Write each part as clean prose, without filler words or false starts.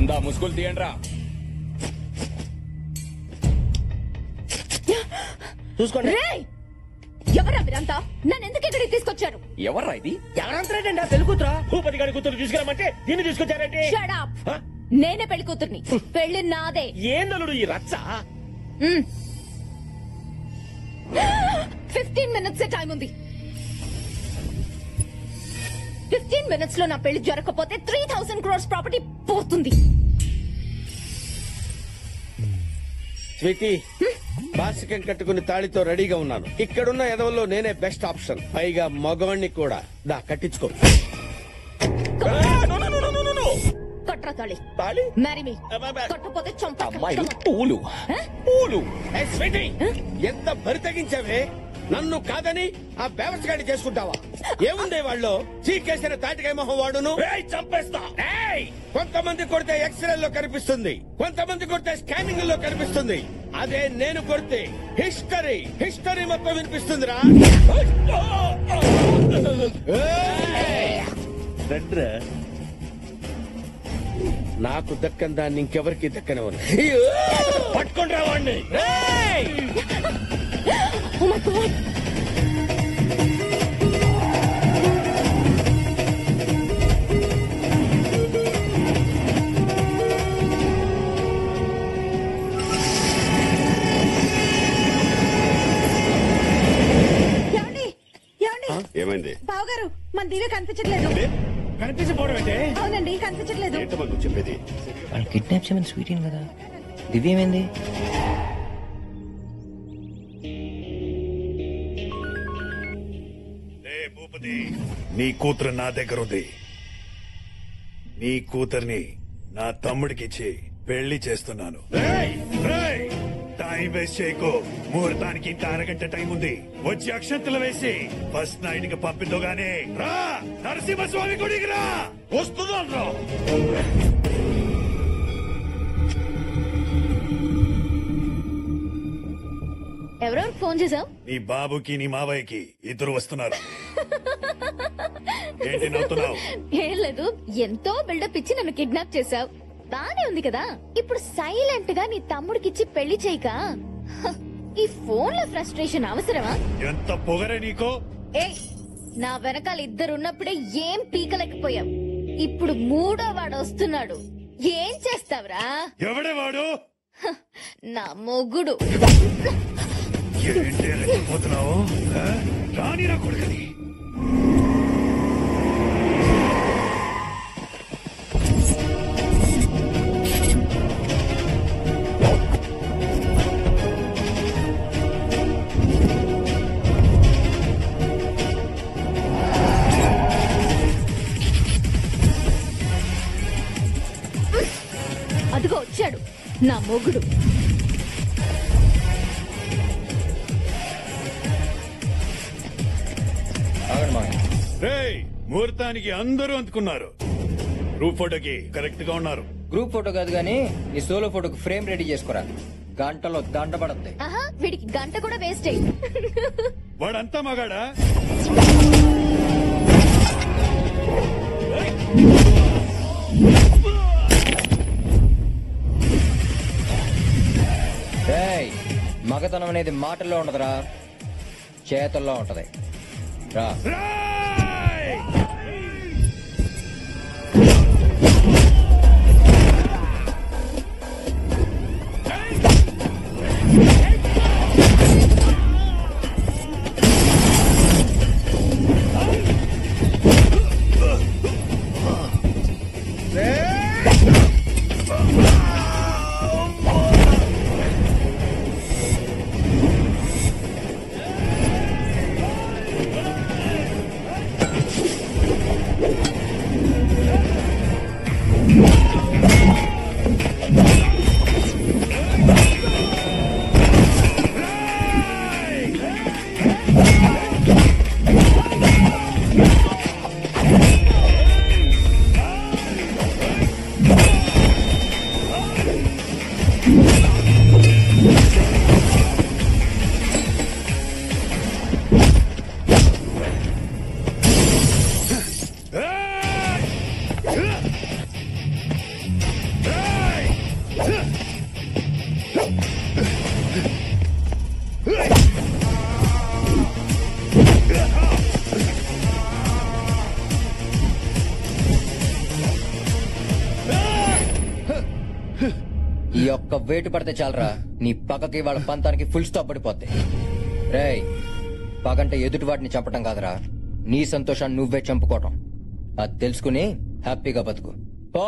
ముందా ముసుగులు తీయండిరా. చూసుకోండి. ఎవరా మీరంతా? నన్ను ఎందుకు ఇక్కడికి తీసుకొచ్చారు? ఎవర్రా ఇది? ఎవరంటారండి? ఆ తెలుగుతురా భూపతి గారి కూతురు తీసుకురామంటే దీన్ని తీసుకొచ్చారండి. Shut up. నేనే పెళ్లి కూతుర్ని. పెళ్లి నాదే. ఏందలుడు ఈ రచ్చ? 15 minutes టైం ఉంది. 15 minutes లో నా పెళ్లి జరగకపోతే 3000 crores ప్రాపర్టీ పోతుంది. స్వీటీ, బాసికం కట్టుకుని తాళితో రెడీగా ఉన్నాను. ఇక్కడున్న ఎదవల్లో నేనే బెస్ట్ ఆప్షన్. పైగా మగవాణ్ణి కూడా. దా కట్టించుకో. కట్రా తాళి. తాళి మ్యారీ మీ. కట్టకపోతే అమ్మాయి చంపేస్తా. పూలు పూలు. స్వీటీ, ఎంత బరి తగ్గించావే? నన్ను కాదని ఆ బేవసగాడి చేసుకుంటావా? ఏముందే వాళ్ళు చీకేసిన తాటికాయ మొహం వాడును. చంపేస్తా. కొంతమంది కొడితే ఎక్స్రేల్లో కనిపిస్తుంది, కొంతమంది కొడితే స్కానింగ్ లో కనిపిస్తుంది. అదే నేను కొడితే హిస్టరీ మొత్తం వినిపిస్తుందిరా. నాకు దక్కని దాన్ని ఇంకెవరికి దక్కనివ్వను. పట్టుకొని రావండి. Oh my God. ఏమైంది? బావగారు, మన దివ్య కనిపించట్లేదు. కనిపించకపోవడం అంటే? అవునండి, కనిపించట్లేదు. ఏంటో నువ్వు చెప్పేది? వాళ్ళు కిడ్నాప్ చేయమని స్వీటీ కదా. దివ్య ఏమైంది? భూపతి, నీ కూతురు నా దగ్గర ఉంది. నీ కూతుర్ని నా తమ్ముడికిచ్చి పెళ్లి చేస్తున్నాను. టైం వేస్ట్ చేయకు. ముహూర్తానికి ఇంత అరగంట టైం ఉంది. వచ్చి అక్షంతలు వేసి ఫస్ట్ నైట్ కి పంపిద్దుగానే రా. నరసింహస్వామి గుడికి రా. వస్తున్నాను రా. ఎవరెవరు ఫోన్ చేసావు? నీ బాబుకి నీ మావయ్యకి ఇద్దరు వస్తున్నారు. ఏంటి నవ్వుతున్నావు? ఏం లేదు, ఎంతో బిల్డప్ ఇచ్చి నన్ను కిడ్నాప్ చేసావు. బానే ఉంది కదా. ఇప్పుడు సైలెంట్ గా నీ తమ్ముడికిచ్చి పెళ్లి చేయక ఈ ఫోన్ లో ఫ్రస్ట్రేషన్ అవసరమా? ఎంత పొగరే నీకో. ఏ, నా వెనకాల ఇద్దరున్నప్పుడే ఏం పీకలేకపోయావు. ఇప్పుడు మూడో వాడు వస్తున్నాడు. ఏం చేస్తావురా? ఎవడే వాడు? నా మొగుడు. ఏంటి పోతున్నావు? రానిరా కొడుకని. అదిగో వచ్చాడు నా మొగుడు. ముహూర్తానికి అందరూ అందుకున్నారు. గ్రూప్ ఫోటోకి కరెక్ట్ గా ఉన్నారు. గ్రూప్ ఫోటో కాదు గానీ నీ సోలో ఫోటోకి ఫ్రేమ్ రెడీ చేసుకోరా. గంటలో దండ పడద్ది. ఆహా, వీడికి గంట కూడా వేస్ట్ అయ్యి. వాడంతా మగాడా? మగతనం అనేది మాటల్లో ఉండదురా, చేతల్లో ఉంటది. రా. ఈ ఒక్క వేటు పడితే చాలరా నీ పక్కకి వాళ్ళ పంతానికి ఫుల్ స్టాప్ పడిపోద్ది. రేయ్, పగంటే ఎదుటి వాటిని చంపటం కాదురా, నీ సంతోషాన్ని నువ్వే చంపుకోవటం. అది తెలుసుకుని హ్యాపీగా బతుకు. పో.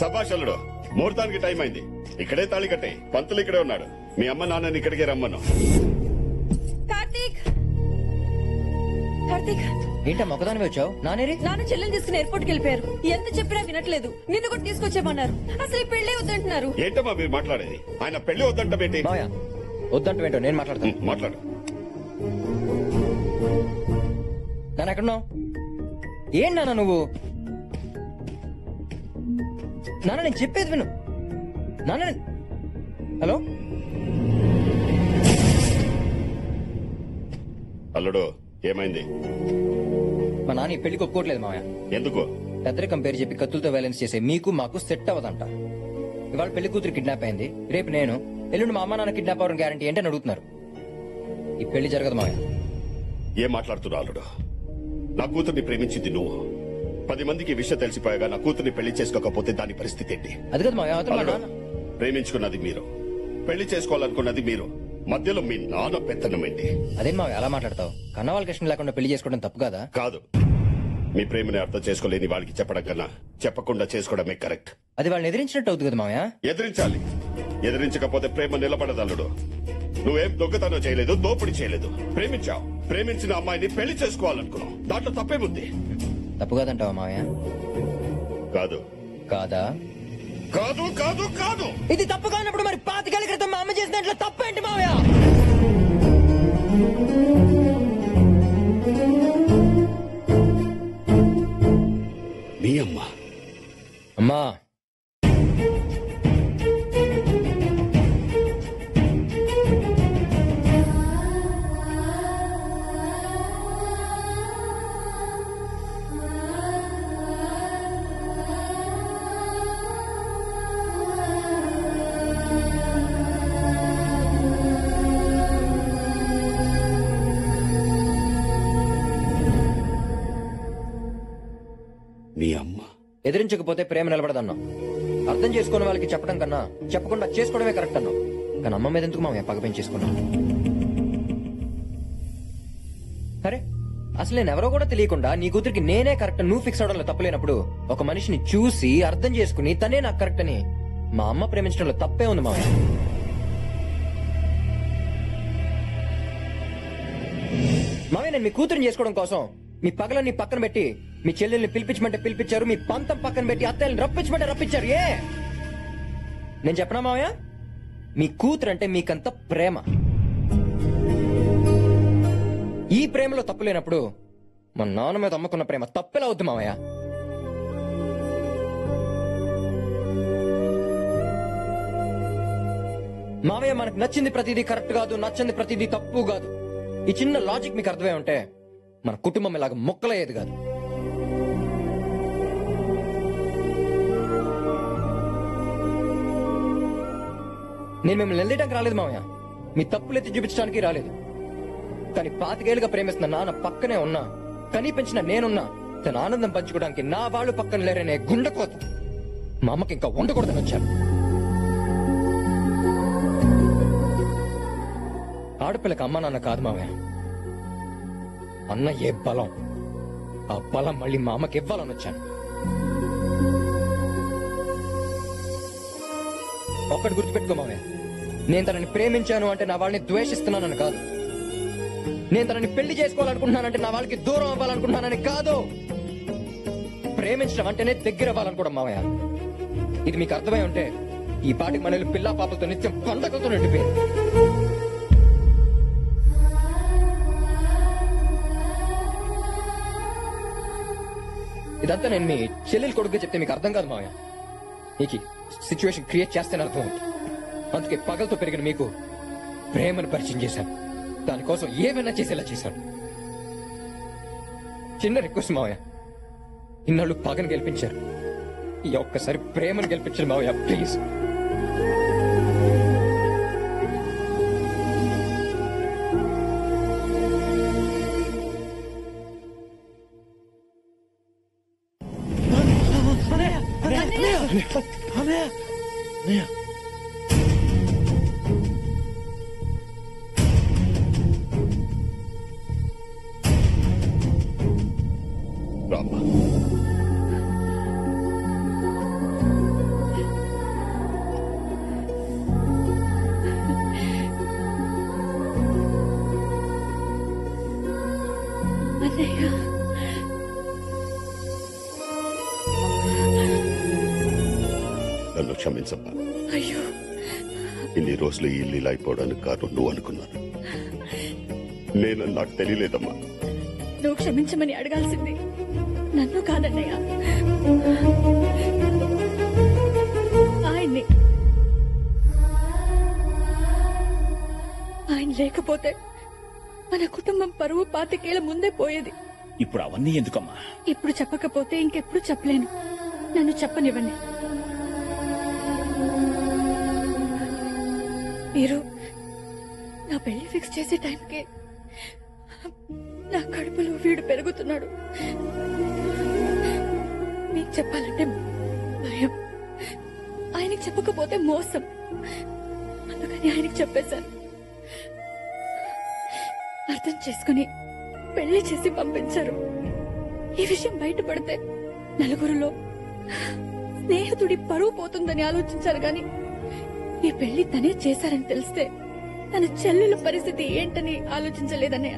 సభాషలుడు, ముహూర్తానికి టైం అయింది. ఇక్కడే తాళి కట్టే. పంతులు ఇక్కడే ఉన్నాడు. మీ అమ్మ నాన్నని ఇక్కడికే రమ్మను. కార్తీక్ కార్తీక్ ఏంటమ్మా ఒకదాని వచ్చావు? నానేరి నాన్న చెల్లెని తీసుకుని ఎయిర్పోర్ట్ కి వెళ్ళిపోయారు. ఎంత చెప్పినా వినట్లేదు. నిన్ను కూడా తీసుకొచ్చేమన్నారు. అసలు ఈ పెళ్లి వద్దంటున్నారు. ఏంటమ్మా మీరు మాట్లాడేది? ఆయన పెళ్లి వద్దంటే మావయ్య వద్దంటూ ఏంటో నేను మాట్లాడతాను. మాట్లాడు. నాన్న ఎక్కడున్నావు? ఏం నాన్న నువ్వు? నాన్న నేను చెప్పేది విను. నాన్న హలో అల్లుడు, ఏమైంది? మా నాన్న ఈ పెళ్లికి ఒప్పుకోవట్లేదు మావయ్య. ఎందుకు? పెద్దరికం పేరు చెప్పి కత్తులతో వైలెన్స్ చేసే మీకు మాకు సెట్ అవ్వదంట. ఇవాళ పెళ్లి కూతురు కిడ్నాప్ అయింది, రేపు నేను, ఎల్లుండి మా అమ్మ నాన్న కిడ్నాప్ అవ్వడం గ్యారంటీ ఏంటని అడుగుతున్నారు. ఈ పెళ్లి జరగదు మావయ్య. ఏం మాట్లాడుతున్నావు అల్లుడు? నా కూతుర్ని ప్రేమించింది నువ్వు. 10 మందికి విషయం తెలిసిపోయాగా నా కూతుర్ని పెళ్లి చేసుకోకపోతే దాని పరిస్థితి ఏంటి? అది కదా మావయ్య, అవతల మా అల్లుడు, నాన్న. ప్రేమించుకున్నది మీరు, పెళ్లి చేసుకోవాలనుకున్నది మీరు. మధ్యలో మీ నాన్న పెత్తనం ఏంటి? అదేం మావయ్య అలా మాట్లాడతావు? కన్న వాళ్ళకి ఇష్టం లేకుండా పెళ్లి చేసుకోవడం తప్పు కదా? కాదు. మీ ప్రేమని అర్థం చేసుకోలేని వాళ్ళకి చెప్పడం కన్నా చెప్పకుండా చేసుకోవడమే కరెక్ట్. అది వాళ్ళని ఎదిరించినట్టు అవుతుంది కదా మావయ్య. ఎదిరించాలి. ఎదిరించకపోతే ప్రేమ నిలబడదు అల్లుడు. నువ్వేం దొంగతనం చేయలేదు, దోపిడీ చేయలేదు. ప్రేమించావు. ప్రేమించిన అమ్మాయిని పెళ్లి చేసుకోవాలనుకున్నావు. దాంట్లో తప్పేముంది? తప్పు కాదంటావా మావయ్య? కాదు. కాదా? కాదు కాదు కాదు. ఇది తప్పు కానప్పుడు మరి 25 ఏళ్ల క్రితం మా అమ్మ చేసిన దాంట్లో తప్పేంటి మావయ్య? మీ అమ్మ. అమ్మా మీ అమ్మ. ఎదిరించకపోతే ప్రేమ నిలబడదన్నావు. అర్థం చేసుకున్న వాళ్ళకి చెప్పడం కన్నా చెప్పకుండా చేసుకోవడమే కరెక్ట్ అన్నావు. కానీ అమ్మ మీద ఎందుకు మామయ్య పగ పెంచేసుకున్నావు? సరే, అసలు నేను ఎవరో కూడా తెలియకుండా నీ కూతురికి నేనే కరెక్ట్ నువ్వు ఫిక్స్ అవడంలో తప్పలేనప్పుడు ఒక మనిషిని చూసి అర్థం చేసుకుని తనే నాకు కరెక్ట్ అని మా అమ్మ ప్రేమించడంలో తప్పే ఉంది మామయ్య. మామయ్య నేను మీ కూతురిని చేసుకోవడం కోసం మీ పగలన్నీ పక్కన పెట్టి మీ చెల్లెల్ని పిలిపించమంటే పిలిపించారు, మీ పంతం పక్కన పెట్టి అత్తయ్యని రప్పించమంటే రప్పించారు. ఏ నేను చెప్పనా మావయ్య, మీ కూతురు అంటే మీకంత ప్రేమ. ఈ ప్రేమలో తప్పు లేనప్పుడు మా నాన్న మీద అమ్మకున్న ప్రేమ తప్పెలా అవుద్ది మావయ్య? మావయ్య మనకు నచ్చింది ప్రతిదీ కరెక్ట్ కాదు, నచ్చింది ప్రతిదీ తప్పు కాదు. ఈ చిన్న లాజిక్ మీకు అర్థమై ఉంటే మన కుటుంబం ఇలాగ మొక్కలయ్యేది కాదు. నేను మిమ్మల్ని వెళ్ళడానికి రాలేదు మామయ్య, మీ తప్పులు ఎత్తి చూపించడానికి రాలేదు. కానీ 25 ఏళ్లుగా ప్రేమిస్తున్న నాన్న పక్కనే ఉన్నా, కనీ పెంచిన నేనున్నా తన ఆనందం పంచుకోవడానికి నా వాళ్ళు పక్కన లేరనే గుండెకోత మా అమ్మకి ఇంకా ఉండకూడదని వచ్చాను. ఆడపిల్లకి అమ్మ నాన్న కాదు మామయ్య, అన్న ఏ బలం, ఆ బలం మళ్ళీ మా అమ్మకి ఇవ్వాలని వచ్చాను. ఒక్కటి గుర్తుపెట్టుకో మామయ్య, నేను తనని ప్రేమించాను అంటే నా వాళ్ళని ద్వేషిస్తున్నానని కాదు. నేను తనని పెళ్లి చేసుకోవాలనుకుంటున్నానంటే నా వాళ్ళకి దూరం అవ్వాలనుకుంటున్నానని కాదు. ప్రేమించడం అంటేనే దగ్గర అవ్వాలనుకోవడం మామయ్య. ఇది మీకు అర్థమై ఉంటే ఈ పాటికి మనల్ని పిల్లా పాపలతో నిత్యం పండగలతో నిండిపోయింది. ఇదంతా నేను మీ చెల్లెలు కొడుకు చెప్తే మీకు అర్థం కాదు మామయ్య. నీకు సిచ్యువేషన్ క్రియేట్ చేస్తేనే అర్థం అవుతుంది. అందుకే పగలతో పెరిగిన మీకు ప్రేమను పరిచయం చేశాను. దానికోసం ఏమైనా చేసేలా చేశాను. చిన్న రిక్వెస్ట్ మావయ్య, ఇన్నాళ్ళు పగను గెలిపించారు, ఈ ఒక్కసారి ప్రేమను గెలిపించారు మావయ్య ప్లీజ్. నన్ను క్షమించమ్మా. అయ్యో ఇన్ని రోజులు ఈ ఇల్లు ఇలా అయిపోవడానికి కారణం నువ్వు అనుకున్నాను. నాకు తెలియలేదమ్మా. నువ్వు క్షమించమని అడగాల్సింది నన్ను కాదన్నయ్య, ఆయన్ని. ఆయన లేకపోతే మన కుటుంబం పరువు 25 ఏళ్ల ముందే పోయేది. ఇప్పుడు అవన్నీ ఎందుకమ్మా? ఇప్పుడు చెప్పకపోతే ఇంకెప్పుడు చెప్పలేను. నన్ను చెప్పనివ్వండి. మీరు నా పెళ్లి ఫిక్స్ చేసే టైంకి నా కడుపులో వీడు పెరుగుతున్నాడు. మీకు చెప్పాలంటే భయం, ఆయనకి చెప్పకపోతే మోసం. అందుకని ఆయనకి చెప్పేశాను. అర్థం చేసుకుని పెళ్లి చేసి పంపించారు. ఈ విషయం బయటపడితే నలుగురిలో స్నేహితుడి పరువు పోతుందని ఆలోచించారు గాని ఈ పెళ్లి తనే చేశారని తెలిస్తే తన చెల్లెల పరిస్థితి ఏంటని ఆలోచించలేదన్నయ్య.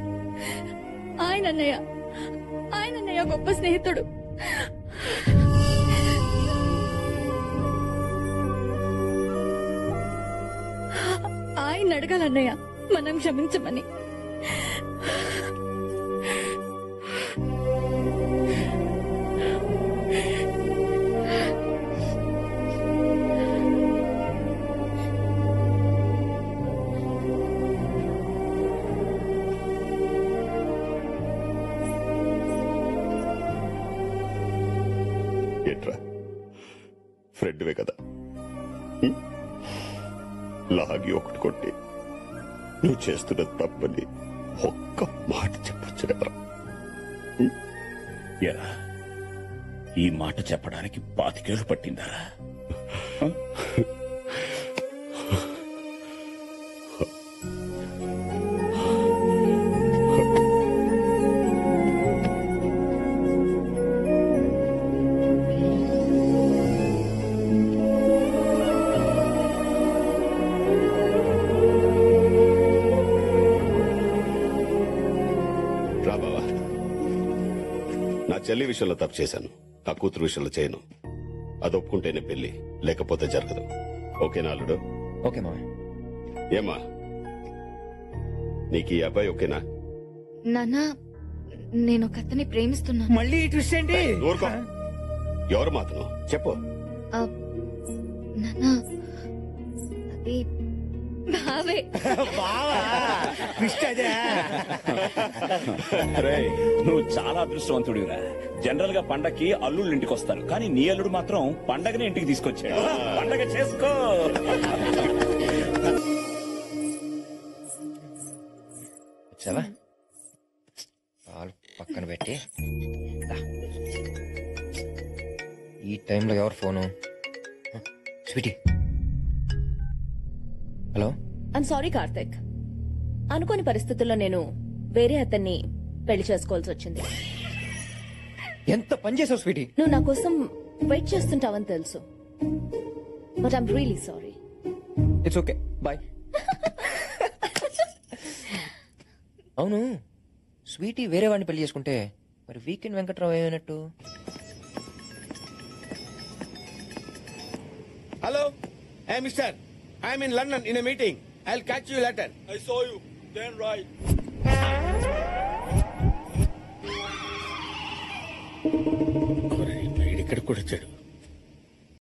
ఆయనన్నయ్య గొప్ప స్నేహితుడు. ఆయన అడగాలన్నయ్య మనం క్షమించమని. ఏంట్రా, ఫ్రెండ్వే కదా, లాగి ఒకటి కొట్టి నువ్వు చేస్తున్న తప్పని ఒక్క మాట చెప్పచ్చు కదరా. ఎరా, ఈ మాట చెప్పడానికి 25 ఏళ్ళు పట్టిందారా? నా చెల్లి విషయంలో తప్పు చేశాను, నా కూతురు విషయంలో చేయను. అది ఒప్పుకుంటేనే పెళ్లి, లేకపోతే జరగదు. ఓకేనా అల్లుడు? ఓకే మామయ్య. ఏమా, నీకు ఈ అబ్బాయి ఓకేనా? నాన్నా, నేను ఒక అతన్ని ప్రేమిస్తున్నాను. మళ్ళీ ట్విస్ట్ ఏంటి? ఊరుకో. ఎవరు మాత్రం చెప్పు. నాన్నా, అది బావే. ట్విస్ట్ అదే. రేయ్, నువ్వు చాలా అదృష్టవంతుడిరా. జనరల్ గా పండక్కి అల్లుళ్ళు ఇంటికి వస్తారు, కానీ నీ అల్లుడు మాత్రం పండగనే ఇంటికి తీసుకొచ్చాడు. పండగ చేసుకో. వచ్చావా? పాలు పక్కన పెట్టి దా. ఈ టైంలో ఎవరు phone? Sweety. Hello. I'm sorry Karthik, అనుకోని పరిస్థితుల్లో నేను వేరే అతన్ని పెళ్లి చేసుకోవాల్సి వచ్చింది. ఎంత పని చేసావు స్వీటీ? నువ్వు నా కోసం వెయిట్ చేస్తుంటావని తెలుసు, but I'm really sorry. It's okay, boy. అవును, స్వీటీ వేరే వాడిని పెళ్లి చేసుకుంటే మరి వీకెండ్ వెంకట్రావు ఏమైనట్టు? Hello, hey mister, I am in London in a meeting. I'll catch you later. I saw you. Then right. ఇక్కడ కూడా వచ్చాడు.